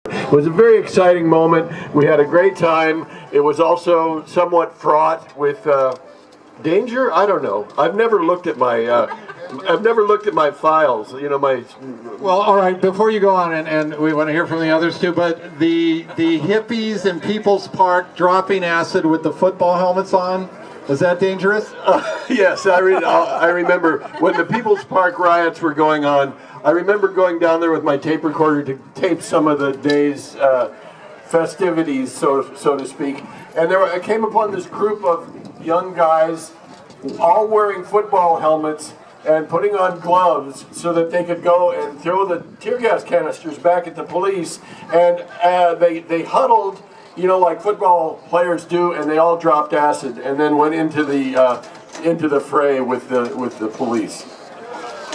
It was a very exciting moment. We had a great time. It was also somewhat fraught with danger. I don't know. I've never looked at my files. You know, my. Well, all right. Before you go on, and we want to hear from the others too. But the hippies in People's Park dropping acid with the football helmets on. Was that dangerous? Yes, I remember when the People's Park riots were going on. I remember going down there with my tape recorder to tape some of the day's festivities, so to speak. And I came upon this group of young guys, all wearing football helmets and putting on gloves so that they could go and throw the tear gas canisters back at the police. And they huddled, you know, like football players do, and they all dropped acid and then went into the fray with the police.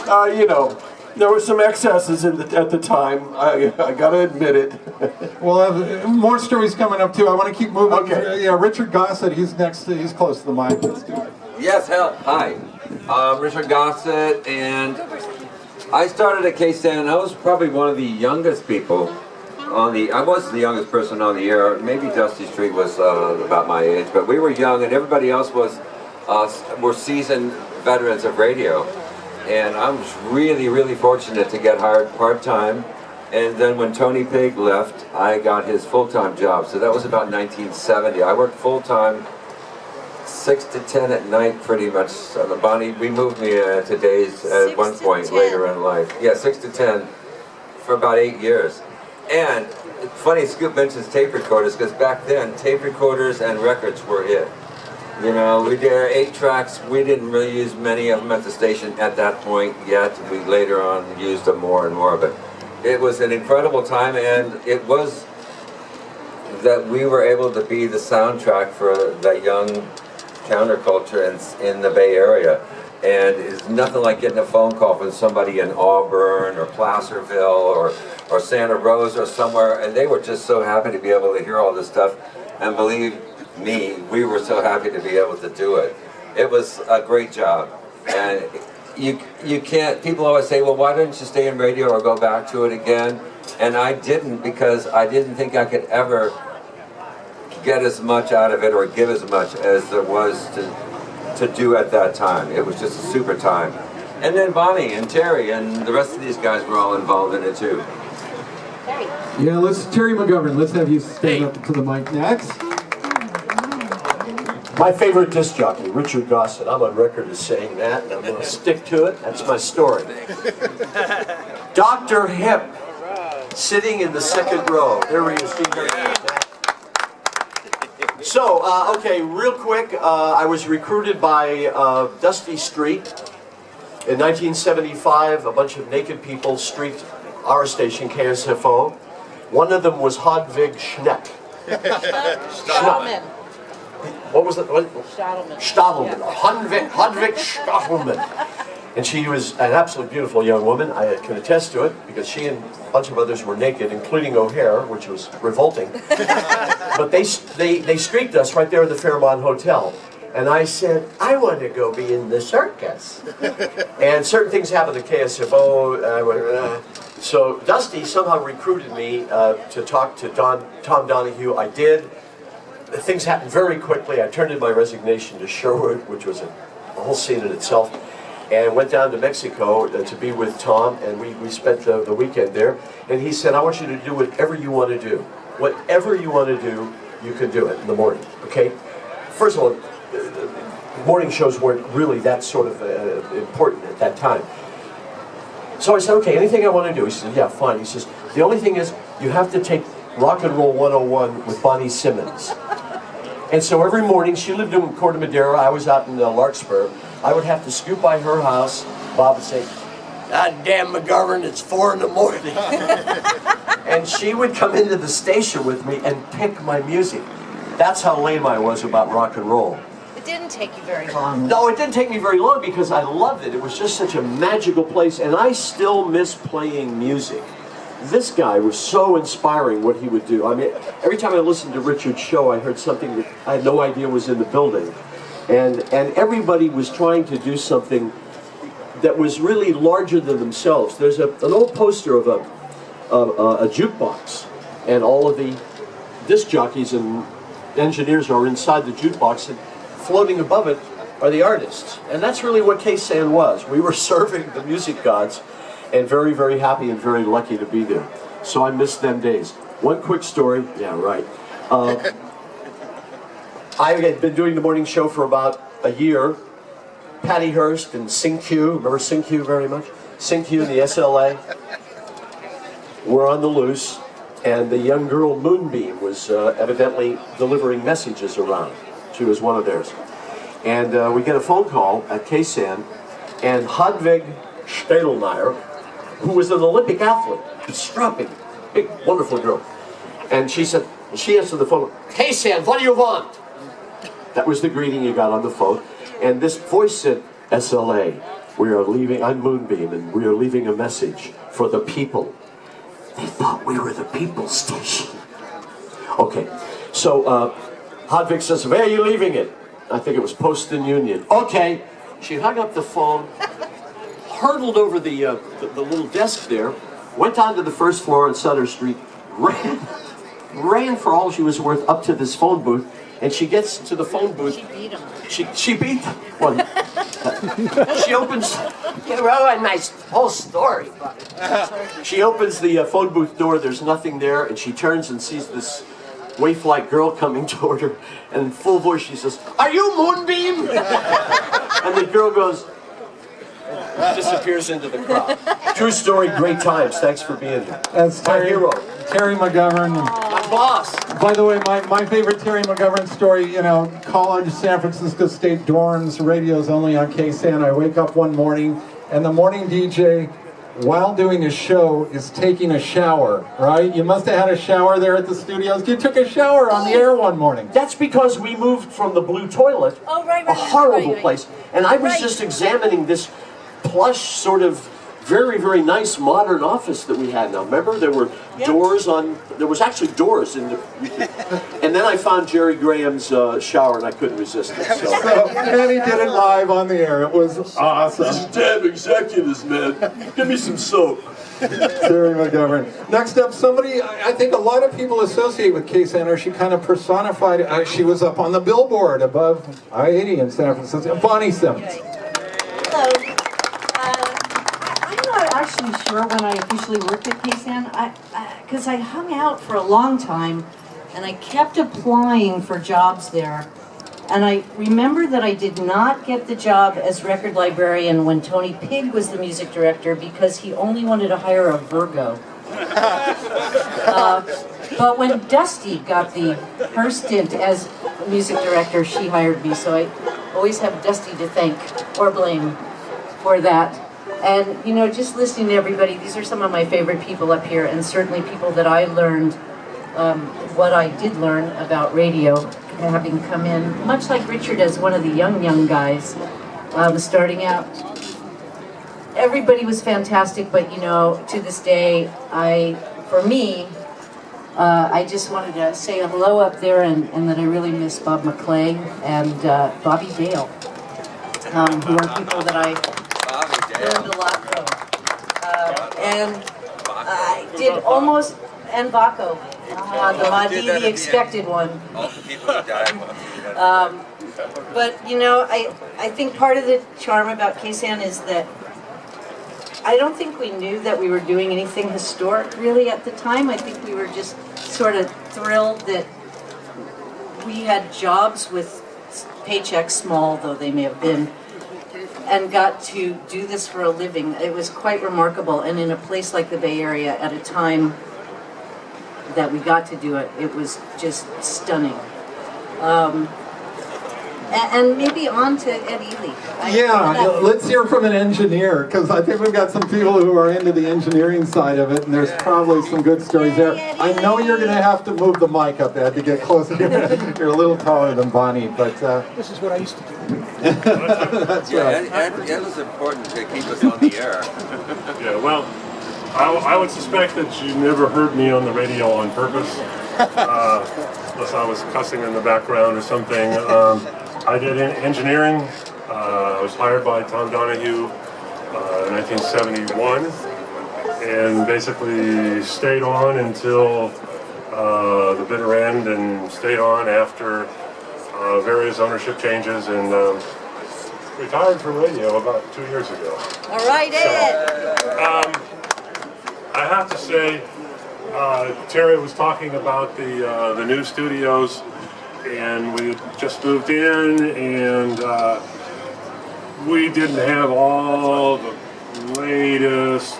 You know, there were some excesses at the time. I got to admit it. We'll have more stories coming up too. I want to keep moving. Okay. Yeah, Richard Gossett. He's next. He's close to the mic. Let's do it. Yes. Hi. Richard Gossett, and I started at KSAN. I was probably one of the youngest people. I was the youngest person on the air. Maybe Dusty Street was about my age, but we were young, and everybody else were seasoned veterans of radio. And I was really, really fortunate to get hired part-time. And then when Tony Pig left, I got his full-time job. So that was about 1970. I worked full-time, 6 to 10 at night, pretty much. Bonnie, we moved me to days at one point later in life. Yeah, 6 to 10 for about 8 years. And funny, Scoop mentions tape recorders, because back then, tape recorders and records were it. You know, we did 8 tracks. We didn't really use many of them at the station at that point yet. We later on used them more and more, but it was an incredible time, and it was that we were able to be the soundtrack for the young counterculture in the Bay Area. And it's nothing like getting a phone call from somebody in Auburn or Placerville or Santa Rosa or somewhere, and they were just so happy to be able to hear all this stuff. And believe me, we were so happy to be able to do it. It was a great job. And you can't, people always say, well, why didn't you stay in radio or go back to it again? And I didn't, because I didn't think I could ever get as much out of it or give as much as there was to do at that time. It was just a super time. And then Bonnie and Terry and the rest of these guys were all involved in it too. Yeah, Terry McGovern, let's have you stand up to the mic next. My favorite disc jockey, Richard Gossett. I'm on record as saying that, and I'm going to stick to it. That's my story. Dr. Hip, sitting in the second row. There he is. So, okay, real quick, I was recruited by Dusty Street. In 1975, a bunch of naked people streaked our station, KSFO. One of them was Hodvig Schneck. Stadelman. What was it? Stadelman. Stadelman. Yeah. Hodvig Stadelman. And she was an absolutely beautiful young woman. I can attest to it, because she and a bunch of others were naked, including O'Hare, which was revolting. But they streaked us right there at the Fairmont Hotel. And I said, I want to go be in the circus. And certain things happened at KSFO. And I went, So Dusty somehow recruited me to talk to Tom Donahue. I did. Things happened very quickly. I turned in my resignation to Sherwood, which was a whole scene in itself, and went down to Mexico to be with Tom, and we spent the weekend there. And he said, I want you to do whatever you want to do. Whatever you want to do, you can do it in the morning, okay? First of all, morning shows weren't really that sort of important at that time. So I said, okay, anything I want to do. He said, yeah, fine. He says, the only thing is, you have to take Rock and Roll 101 with Bonnie Simmons. And so every morning, she lived in Corte Madera, I was out in Larkspur, I would have to scoot by her house. Bob would say, God damn McGovern, it's 4 in the morning. And she would come into the station with me and pick my music. That's how lame I was about rock and roll. It didn't take you very long. No, it didn't take me very long, because I loved it. It was just such a magical place, and I still miss playing music. This guy was so inspiring, what he would do. I mean, every time I listened to Richard's show, I heard something that I had no idea was in the building. And everybody was trying to do something that was really larger than themselves. There's an old poster of a jukebox and all of the disc jockeys and engineers are inside the jukebox, and floating above it are the artists. And that's really what KSAN was. We were serving the music gods, and very, very happy and very lucky to be there. So I miss them days. One quick story. Yeah, right. I had been doing the morning show for about a year. Patty Hearst and Sing Q, remember Sing Q very much? Sing Q and the SLA were on the loose, and the young girl Moonbeam was evidently delivering messages around. She was one of theirs. And we get a phone call at KSAN, and Hedwig Stadelmeier, who was an Olympic athlete, strapping, big, wonderful girl. And she said, she answered the phone, KSAN, what do you want? That was the greeting you got on the phone. And this voice said, SLA, we are leaving, I'm Moonbeam, and we are leaving a message for the people. They thought we were the people's station. Okay, so Hedwig says, where are you leaving it? I think it was Poston Union. Okay, she hung up the phone, hurtled over the little desk there, went onto the first floor on Sutter Street, ran for all she was worth up to this phone booth, and she gets to the phone booth. She beat him. She beat well, she opens, you wrote a nice whole story. She opens the phone booth door, there's nothing there, and she turns and sees this waif-like girl coming toward her, and in full voice she says, are you Moonbeam? And the girl goes, disappears into the crowd. True story, great times. Thanks for being here. That's My hero. Terry McGovern. My boss. By the way, my favorite Terry McGovern story, you know, college, San Francisco State dorms, radio's only on KSAN. I wake up one morning, and the morning DJ, while doing his show, is taking a shower, right? You must have had a shower there at the studios. You took a shower on the air one morning. That's because we moved from the blue toilet, a horrible place, and I was just examining this plush, sort of very, very nice modern office that we had now. Remember, there were doors on, there was actually doors in the, and then I found Jerry Graham's shower and I couldn't resist it. And he did it live on the air. It was awesome. These damn executives, man. Give me some soap. Terry McGovern. Next up, somebody I think a lot of people associate with KSAN, or she kind of personified, she was up on the billboard above I-80 in San Francisco. Bonnie Simmons. Hello. I'm not actually sure when I officially worked at KSAN, because I hung out for a long time, and I kept applying for jobs there. And I remember that I did not get the job as record librarian when Tony Pigg was the music director, because he only wanted to hire a Virgo. But when Dusty got her stint as music director, she hired me, so I always have Dusty to thank or blame for that. And, you know, just listening to everybody, these are some of my favorite people up here, and certainly people that I learned what I did learn about radio, having come in, much like Richard as one of the young guys starting out. Everybody was fantastic, but, you know, to this day, for me, I just wanted to say hello up there, and that I really miss Bob McClay and Bobby Dale, who are people that I learned a lot from. And I did almost, and Baco, the expected one. But, you know, I think part of the charm about KSAN is that I don't think we knew that we were doing anything historic really at the time. I think we were just sort of thrilled that we had jobs with paychecks, small though they may have been, and got to do this for a living. It was quite remarkable, and in a place like the Bay Area at a time that we got to do it, it was just stunning. And maybe on to Ed Ely. Let's hear from an engineer, because I think we've got some people who are into the engineering side of it, and there's probably some good stories there. I know you're going to have to move the mic up, Ed, to get closer. You're a little taller than Bonnie, but... This is what I used to do. That's right. Ed was important to keep us on the air. Yeah, well, I would suspect that you never heard me on the radio on purpose, unless I was cussing in the background or something. I did engineering. I was hired by Tom Donahue in 1971, and basically stayed on until the bitter end and stayed on after various ownership changes, and retired from radio about 2 years ago. All right, Ed. I have to say, Terry was talking about the new studios, and we just moved in, and we didn't have all the latest,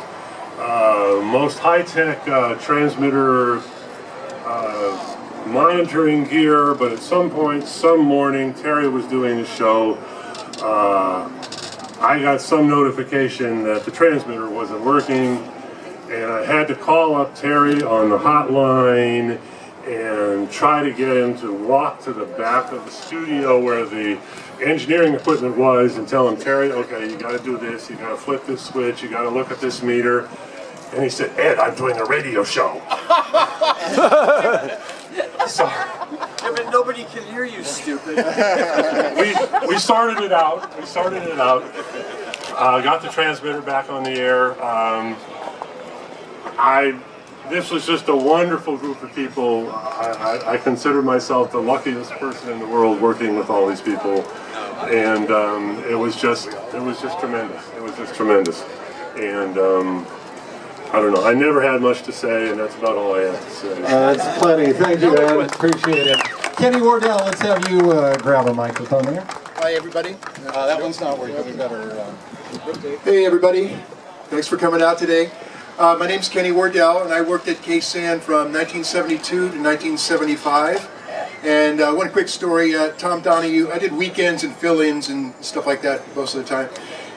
most high-tech transmitter monitoring gear, but at some point, some morning, Terry was doing a show. I got some notification that the transmitter wasn't working, and I had to call up Terry on the hotline and try to get him to walk to the back of the studio where the engineering equipment was and tell him, Terry, okay, you got to do this, you got to flip this switch, you got to look at this meter. And he said, Ed, I'm doing a radio show. So, Yeah, but nobody can hear you, stupid. we started it out. Got the transmitter back on the air. This was just a wonderful group of people. I consider myself the luckiest person in the world working with all these people, and it was just tremendous. It was just tremendous, and I don't know. I never had much to say, and that's about all I have to say. That's plenty. Thank you, Ed. Appreciate it. Kenny Wardell, let's have you grab a microphone here. Hi, everybody. That one's not working. We better rotate. Hey, everybody. Thanks for coming out today. My name's Kenny Wardell, and I worked at KSAN from 1972 to 1975. And one quick story, Tom Donahue, I did weekends and fill-ins and stuff like that most of the time.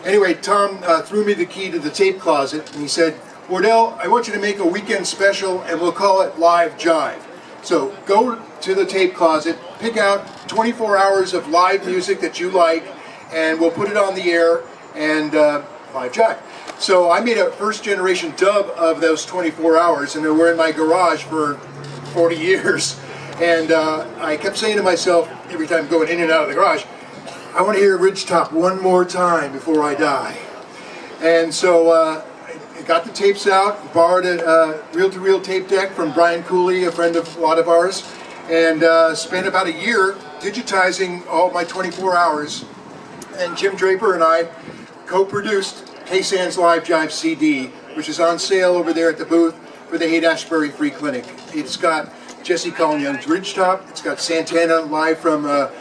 Anyway, Tom threw me the key to the tape closet, and he said, Wardell, I want you to make a weekend special, and we'll call it Live Jive. So go to the tape closet, pick out 24 hours of live music that you like, and we'll put it on the air, and Live Jive. So I made a first-generation dub of those 24 hours, and they were in my garage for 40 years. And I kept saying to myself, every time going in and out of the garage, I want to hear Ridgetop one more time before I die. And so I got the tapes out, borrowed a reel-to-reel tape deck from Brian Cooley, a friend of a lot of ours, and spent about a year digitizing all my 24 hours. And Jim Draper and I co-produced KSAN's Live Jive CD, which is on sale over there at the booth for the Haight-Ashbury Free Clinic. It's got Jesse Colin Young's Ridgetop. It's got Santana live from the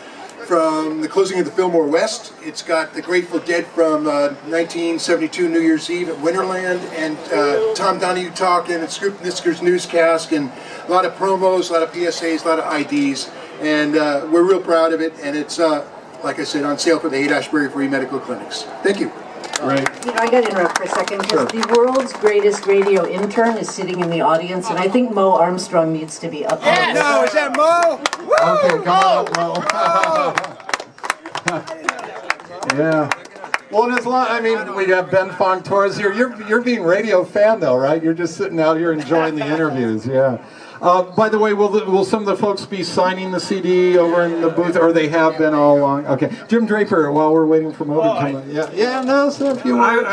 closing of the Fillmore West. It's got the Grateful Dead from 1972 New Year's Eve at Winterland, and Tom Donahue talking, and Scoop Nitzker's newscast, and a lot of promos, a lot of PSAs, a lot of IDs, and we're real proud of it. And it's, like I said, on sale for the Haight-Ashbury Free Medical Clinics. Thank you. Right. You know, I got to interrupt for a second because the world's greatest radio intern is sitting in the audience, and I think Mo Armstrong needs to be up there. No, is that Mo? Woo! Okay, come on up, Mo. Yeah. Well, there's a lot. I mean, we got Ben Fong Torres here. You're being radio fan though, right? You're just sitting out here enjoying the interviews. Yeah. By the way, will some of the folks be signing the CD over in the booth, or they have been all along? Okay, Jim Draper. While we're waiting for Mo to come in. Yeah. No, so if you want.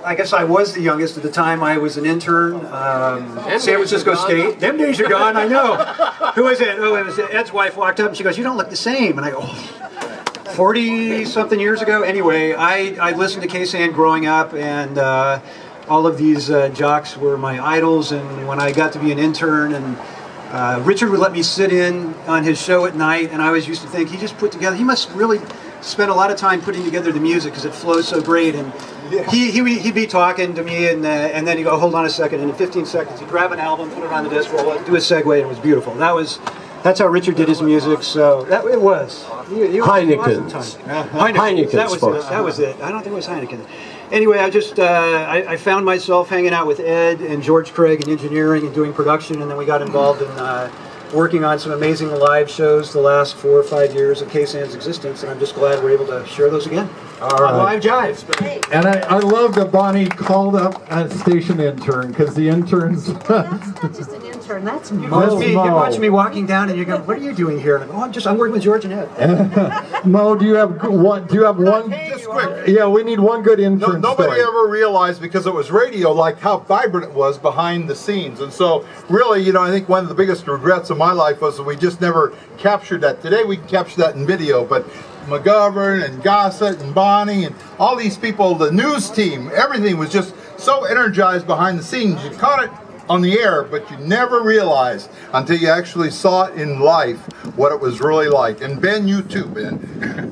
I guess I was the youngest at the time. I was an intern, San Francisco State. Them days are gone, I know. Who was it? Oh, it was Ed's wife walked up and she goes, "You don't look the same." And I go, 40-something years ago. Anyway, I listened to KSAN growing up, and all of these jocks were my idols. And when I got to be an intern, and Richard would let me sit in on his show at night, and I always used to think he must really spend a lot of time putting together the music because it flows so great. And he'd be talking to me, and then he'd go, "Hold on a second," and in 15 seconds he'd grab an album, put it on the disc, do a segue, and it was beautiful. That's how Richard did his music. So it was. Heineken. That was it. I don't think it was Heineken. Anyway, I found myself hanging out with Ed and George Craig in engineering and doing production, and then we got involved in working on some amazing live shows the last 4 or 5 years of KSAN's existence, and I'm just glad we're able to share those again. All right. Live Jive. And I love that Bonnie called up a station intern, because the interns. That's not just an intern. intern. That's Must Mo. be, you're watching me walking down and you're going, what are you doing here? And I go, I'm working with George and Ed. Mo, do you have one? Just quick. Yeah, we need one good intern Nobody story. ever realized, because it was radio, like how vibrant it was behind the scenes. And so really, you know, I think one of the biggest regrets of my life was that we just never captured that. Today we can capture that in video, but McGovern and Gossett and Bonnie and all these people, the news team, everything was just so energized behind the scenes. You caught it on the air, but you never realized until you actually saw it in life what it was really like. And Ben, you too, Ben.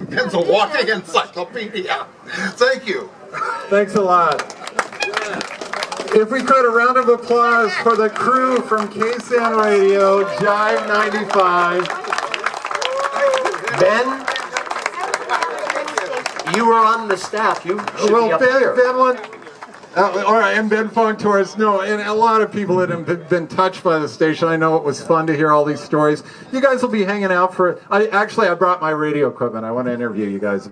Ben's a walking encyclopedia. Thank you. Thanks a lot. If we could, a round of applause for the crew from KSAN Radio, Jive 95. Ben, you were on the staff. You should be Well, up here. Ben went, all right, and Ben phoned to us. No, and a lot of people had been touched by the station. I know it was fun to hear all these stories. You guys will be hanging out for, I brought my radio equipment. I want to interview you guys.